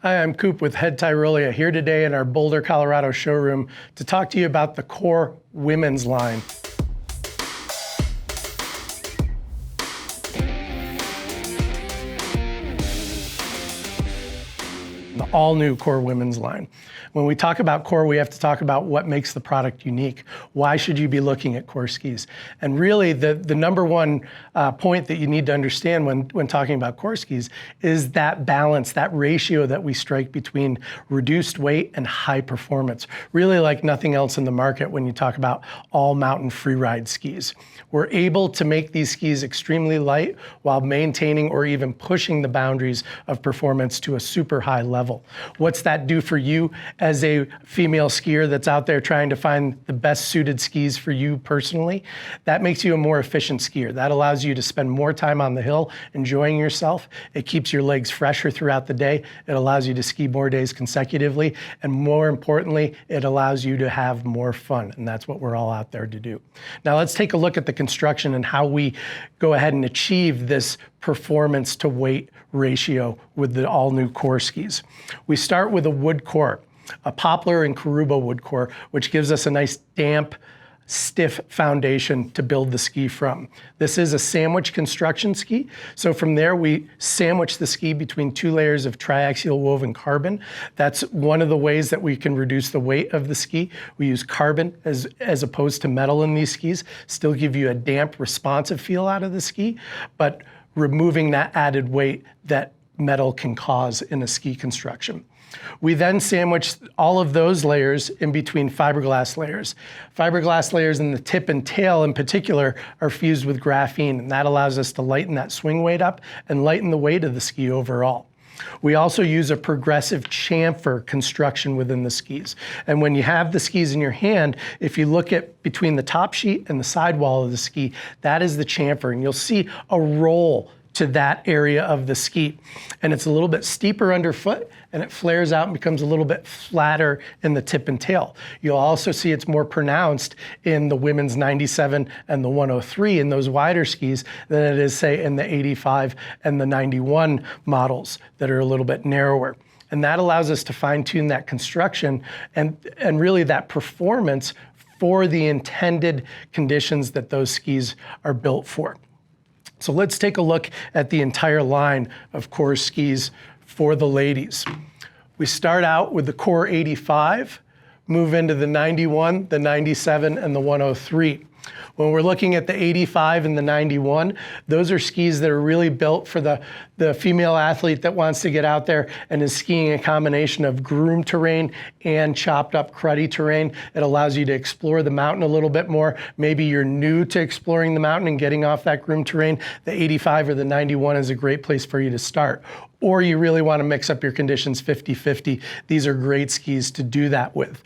Hi, I'm Coop with Head Tyrolia here today in our Boulder, Colorado showroom to talk to you about the Core women's line. The all-new Core women's line. When we talk about Core, we have to talk about what makes the product unique. Why should you be looking at Core skis? And really, the number one point that you need to understand when talking about Core skis is that balance, that ratio that we strike between reduced weight and high performance. Really like nothing else in the market when you talk about all mountain freeride skis. We're able to make these skis extremely light while maintaining or even pushing the boundaries of performance to a super high level. What's that do for you as a female skier that's out there trying to find the best suited skis for you personally? That makes you a more efficient skier. That allows you to spend more time on the hill enjoying yourself. It keeps your legs fresher throughout the day. It allows you to ski more days consecutively. And more importantly, it allows you to have more fun. And that's what we're all out there to do. Now let's take a look at the construction and how we go ahead and achieve this performance to weight ratio with the all new Core skis. We start with a wood core, a poplar and Caruba wood core, which gives us a nice damp, stiff foundation to build the ski from. This is a sandwich construction ski. So from there, we sandwich the ski between two layers of triaxial woven carbon. That's one of the ways that we can reduce the weight of the ski. We use carbon as opposed to metal in these skis, still give you a damp, responsive feel out of the ski, but removing that added weight that metal can cause in a ski construction. We then sandwich all of those layers in between fiberglass layers. Fiberglass layers in the tip and tail in particular are fused with graphene, and that allows us to lighten that swing weight up and lighten the weight of the ski overall. We also use a progressive chamfer construction within the skis. And when you have the skis in your hand, if you look at between the top sheet and the sidewall of the ski, that is the chamfer, and you'll see a roll to that area of the ski. And it's a little bit steeper underfoot, and it flares out and becomes a little bit flatter in the tip and tail. You'll also see it's more pronounced in the women's 97 and the 103 in those wider skis than it is, say, in the 85 and the 91 models that are a little bit narrower. And that allows us to fine-tune that construction and really that performance for the intended conditions that those skis are built for. So let's take a look at the entire line of Core skis for the ladies. We start out with the Core 85, move into the 91, the 97, and the 103. When we're looking at the 85 and the 91, those are skis that are really built for the female athlete that wants to get out there and is skiing a combination of groomed terrain and chopped up cruddy terrain. It allows you to explore the mountain a little bit more. Maybe you're new to exploring the mountain and getting off that groomed terrain. The 85 or the 91 is a great place for you to start. Or you really want to mix up your conditions 50-50. These are great skis to do that with.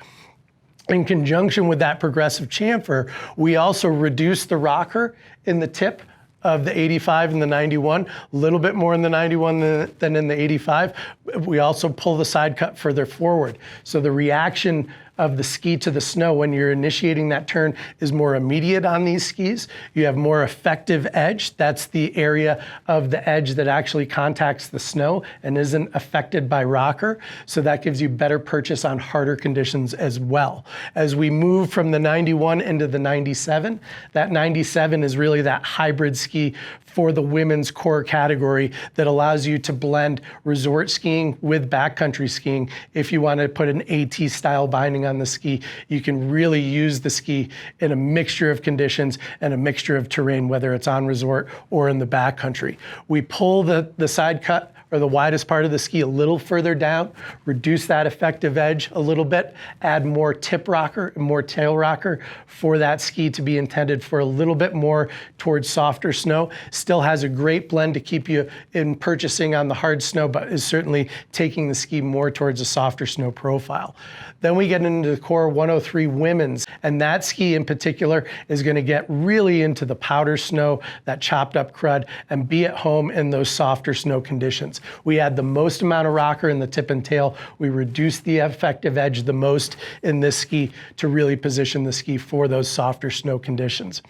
In conjunction with that progressive chamfer, we also reduce the rocker in the tip of the 85 and the 91, a little bit more in the 91 than in the 85. We also pull the side cut further forward. So the reaction of the ski to the snow when you're initiating that turn is more immediate on these skis. You have more effective edge. That's the area of the edge that actually contacts the snow and isn't affected by rocker. So that gives you better purchase on harder conditions as well. As we move from the 91 into the 97, that 97 is really that hybrid ski for the women's Core category that allows you to blend resort skiing with backcountry skiing. If you want to put an AT style binding on the ski, you can really use the ski in a mixture of conditions and a mixture of terrain, whether it's on resort or in the backcountry. We pull the side cut or the widest part of the ski a little further down, reduce that effective edge a little bit, add more tip rocker and more tail rocker for that ski to be intended for a little bit more towards softer snow. Still has a great blend to keep you in purchasing on the hard snow, but is certainly taking the ski more towards a softer snow profile. Then we get into the Core 103 women's, and that ski in particular is going to get really into the powder snow, that chopped up crud, and be at home in those softer snow conditions. conditions. We add the most amount of rocker in the tip and tail. We reduce the effective edge the most in this ski to really position the ski for those softer snow conditions.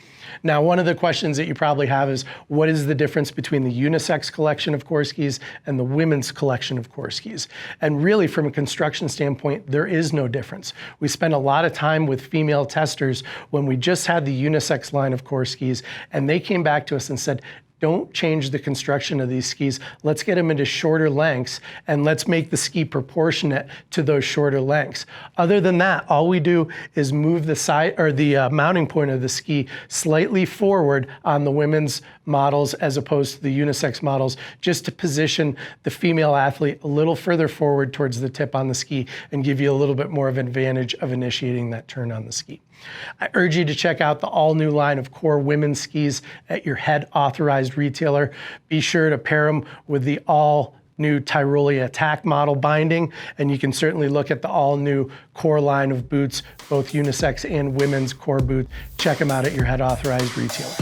Now, one of the questions that you probably have is, what is the difference between the unisex collection of core skis and the women's collection of core skis? And really, from a construction standpoint, there is no difference. We spent a lot of time with female testers when we just had the unisex line of core skis, and they came back to us and said, don't change the construction of these skis. Let's get them into shorter lengths, and let's make the ski proportionate to those shorter lengths. Other than that, all we do is move the side or the mounting point of the ski slightly forward on the women's models as opposed to the unisex models, just to position the female athlete a little further forward towards the tip on the ski and give you a little bit more of an advantage of initiating that turn on the ski. I urge you to check out the all-new line of core women's skis at your head authorized retailer. Be sure to pair them with the all-new Tyrolia Attack model binding, and you can certainly look at the all-new core line of boots, both unisex and women's core boots. Check them out at your head authorized retailer.